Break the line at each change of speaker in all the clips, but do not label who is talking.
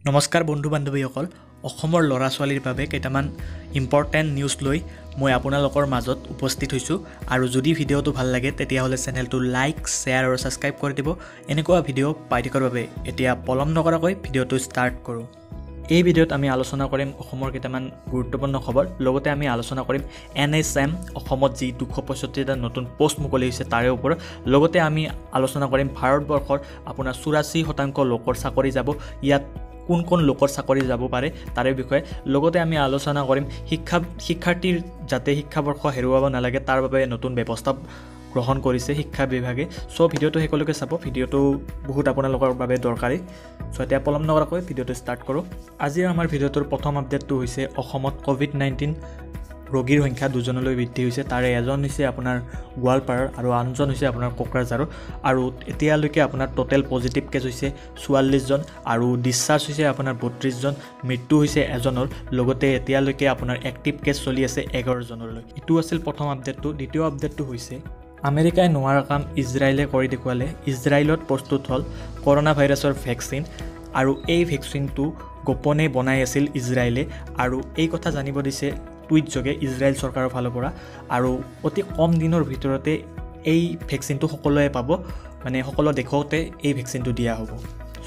নমস্কাৰ বন্ধু বান্ধৱীসকল অসমৰ ল'ৰা ছোৱালীৰ বাবে কেইটামান ইম্পৰ্টেণ্ট নিউজ লৈ মই আপোনালোকৰ মাজত উপস্থিত হৈছোঁ আৰু যদি ভিডিঅ'টো ভাল লাগে তেতিয়াহ'লে চেনেলটো লাইক শ্বেয়াৰ আৰু ছাবস্ক্ৰাইব কৰি দিব এনেকুৱা ভিডিঅ' পাই থকাৰ বাবে এতিয়া পলম নকৰাকৈ ভিডিঅ'টো ষ্টাৰ্ট কৰোঁ এই ভিডিঅ'ত আমি আলোচনা কৰিম অসমৰ কেইটামান গুৰুত্বপূৰ্ণ খবৰ লগতে আমি আলোচনা কৰিম NSM অসমত যি 265টা নতুন পোষ্ট মুকলি হৈছে তাৰে ওপৰত লগতে আমি আলোচনা কৰিম ভাৰতবৰ্ষৰ আপোনাৰ 84% লোকৰ চাকৰি যাব ইয়াত কোন লোকৰ চাকৰি যাব পাৰে তাৰে বিষয়ে লগতে আমি আলোচনা কৰিম শিক্ষাৰ্থীৰ যাতে শিক্ষাবৰ্ষ হেৰুৱাব নালাগে তাৰ বাবে নতুন ব্যৱস্থা গ্ৰহণ কৰিছে শিক্ষা বিভাগে সো ভিডিঅ'টো হেকলৈকে চাব ভিডিঅ'টো বহুত আপোনালোকৰ বাবে দৰকাৰী সো এতিয়া পলম নকৰাকৈ ভিডিঅ'টো ষ্টাৰ্ট কৰোঁ আজি আমাৰ ভিডিঅ'টোৰ প্ৰথম আপডেটটো হৈছে অসমত কোভিড-19 ৰোগীৰ সংখ্যা দুজনলৈ বৃদ্ধি হৈছে তাৰে এজন হৈছে আপোনাৰ গোৱালপাৰাৰ আৰু আনজন হৈছে আপোনাৰ কোকৰাঝাৰৰ আৰু এতিয়ালৈকে আপোনাৰ টোটেল পজিটিভ কেছ হৈছে 44 জন আৰু ডিসচাৰ্জ হৈছে আপোনাৰ 32 জন মৃত্যু হৈছে এজনৰ লগতে এতিয়ালৈকে আপোনাৰ এক্টিভ কেছ চলি আছে 11 জনলৈ ইটো আছিল প্ৰথম আপডেটটো দ্বিতীয় আপডেটটো হৈছে আমেৰিকাই নোৱাৰা কাম ইজৰাইলে কৰি দেখুৱালে ইজৰাইলত প্ৰস্তুত হ'ল কৰোনা ভাইৰাছৰ ভ্যাকচিন আৰু এই ভ্যাকচিনটো গোপনে বনাই আছিল ইজৰাইলে আৰু এই কথা জানিব দিছে টুইট যোগে ইজৰাইল চৰকাৰৰ ফালৰ পৰা আৰু অতি কম দিনৰ ভিতৰতে এই ভ্যাকচিনটো সকলোৱে পাব মানে সকলো দেশতে এই ভ্যাকচিনটো দিয়া হ'ব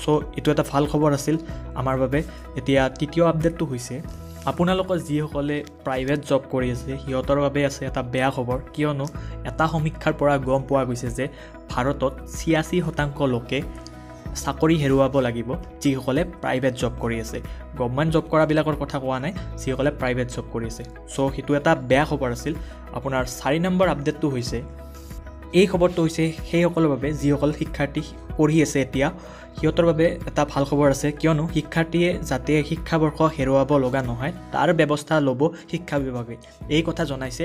সো এটো এটা ভাল খবৰ আছিল আমাৰ বাবে এতিয়া তৃতীয় আপডেটটো হৈছে আপোনালোকৰ যিসকলে প্ৰাইভেট জব কৰি আছে হিয়তৰ বাবে আছে এটা বেয়া খবৰ কিয়নো এটা সমীক্ষাৰ পৰা গম পোৱা গৈছে যে ভাৰতত 86% লোকে চাকৰি হেৰুৱাব লাগিব যিসকলে প্ৰাইভেট জব কৰি আছে গভৰ্ণমেণ্ট জব কৰা বিলাকৰ কথা কোৱা নাই যিসকলে প্ৰাইভেট জব কৰি আছে সো হেতু এটা বেয়া খবৰ আছিল আপোনাৰ 4 নম্বৰ আপডেটটো হৈছে এই খবৰটো হৈছে সেইসকলৰ বাবে যিসকল শিক্ষাৰ্থী পঢ়ি আছে এতিয়া হিয়তৰ বাবে এটা ভাল খবৰ আছে কিয়নো শিক্ষাৰ্থীয়ে যাতে শিক্ষাবৰ্ষ হেৰুৱাব লগা নহয় তাৰ ব্যৱস্থা ল'ব শিক্ষা বিভাগে এই কথা জনাইছে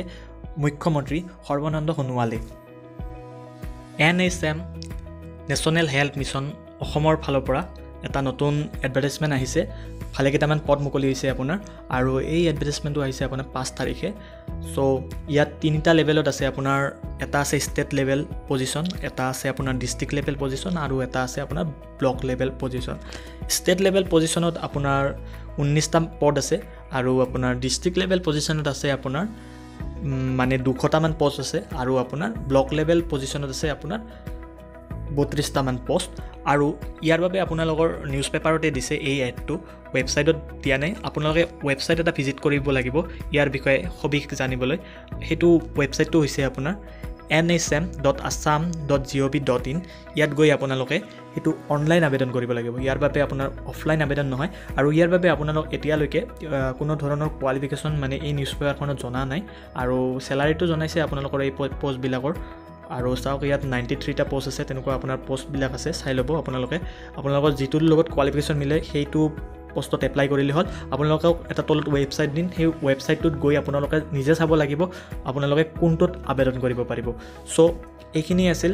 মুখ্যমন্ত্ৰী সৰ্বানন্দ সোণোৱালে NSM নেশ্যনেল হেল্থ মিছন অসমৰ ফালৰ পৰা এটা নতুন এডভাৰটাইজমেন্ট আহিছে ভালে কেইটামান পদ মুকলি হৈছে আপোনাৰ আৰু এই এডভাৰটাইজমেন্টটো আহিছে আপোনাৰ 5 তাৰিখে সো ইয়াত তিনিটা লেভেলত আছে আপোনাৰ এটা আছে ষ্টেট লেভেল পজিশন এটা আছে আপোনাৰ ডিস্ট্ৰিক্ট লেভেল পজিশন আৰু এটা আছে আপোনাৰ block level position state level পজিশনত আপোনাৰ 19টা পদ আছে আৰু আপোনাৰ ডিস্ট্ৰিক্ট লেভেল পজিশনত আছে আপোনাৰ মানে 200টা মান পোষ্ট আছে আৰু আপোনাৰ ব্লক লেভেল পজিশনত আছে আপোনাৰ 32টা মান পোষ্ট আৰু ইয়াৰ বাবে আপোনালোকৰ নিউজ পেপাৰতে দিছে এই এডটো ৱেবছাইটত দিয়া নাই আপোনালোকে ৱেবছাইট এটা ভিজিট কৰিব লাগিব ইয়াৰ বিষয়ে সবিশেষ জানিবলৈ হেতু ৱেবছাইটটো হৈছে আপোনাৰ nsm.assam.gov.in ইয়াত গৈ আপোনালোকে হেতু অনলাইন আবেদন কৰিব লাগিব ইয়াৰ বাবে আপোনাৰ অফলাইন আবেদন নহয় আৰু ইয়াৰ বাবে আপোনালোক এতিয়ালৈকে কোনো ধৰণৰ কোৱালিফিকেশন মানে এই নিউজ পেপাৰখনত জনা নাই আৰু স্যালাৰিটো জনাইছে আপোনালোকৰ এই পোষ্ট বিলাকৰ আৰু চাওক ইয়াত 93টা পোষ্ট আছে তেনেকুৱা আপোনাৰ পোষ্ট বিলাক আছে চাই লব আপোনালোকৰ যিটোৰ লগত কোৱালিফিকেশন মিলে সেইটো পোষ্টত এপ্লাই কৰিলে হ'ল আপোনালোকক এটা তলত ৱেবছাইট দিন সেই ৱেবছাইটটোত গৈ আপোনালোকে নিজে চাব লাগিব আপোনালোকে কোনটোত আবেদন কৰিব পাৰিব সো এইখিনি আছিল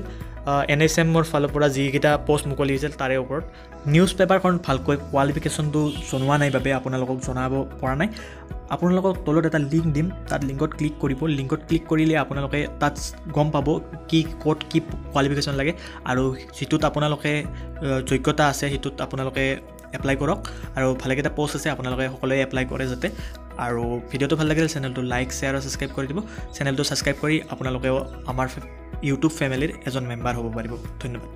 NSM ৰ ফালৰ পৰা যিকেইটা পোষ্ট মুকলি হৈছিল তাৰে ওপৰত নিউজ পেপাৰখন ভালকৈ কোৱালিফিকেশনটো জনোৱা নাই বাবে আপোনালোকক জনাব পৰা নাই আপোনালোকক তলত এটা লিংক দিম তাত লিংকত ক্লিক কৰিব লিংকত ক্লিক কৰিলে আপোনালোকে তাত গম পাব কি কোড কি কোৱালিফিকেশন লাগে আৰু যেটোত আপোনালোকে যোগ্যতা আছে হেতুত আপোনালোকে এপ্লাই কৰক আৰু ভালেকেইটা পোষ্ট আছে আপোনালোকে সকলোৱে এপ্লাই কৰে যাতে আৰু ভিডিঅ'টো ভাল লাগিলে চেনেলটো লাইক শ্বেয়াৰ আৰু সাবস্ক্ৰাইব কৰি দিব চেনেলটো সাবস্ক্ৰাইব কৰি আপোনালোকে আমাৰ ইউটিউব ফেমিলিৰ এজন মেম্বাৰ হ'ব পাৰিব ধন্যবাদ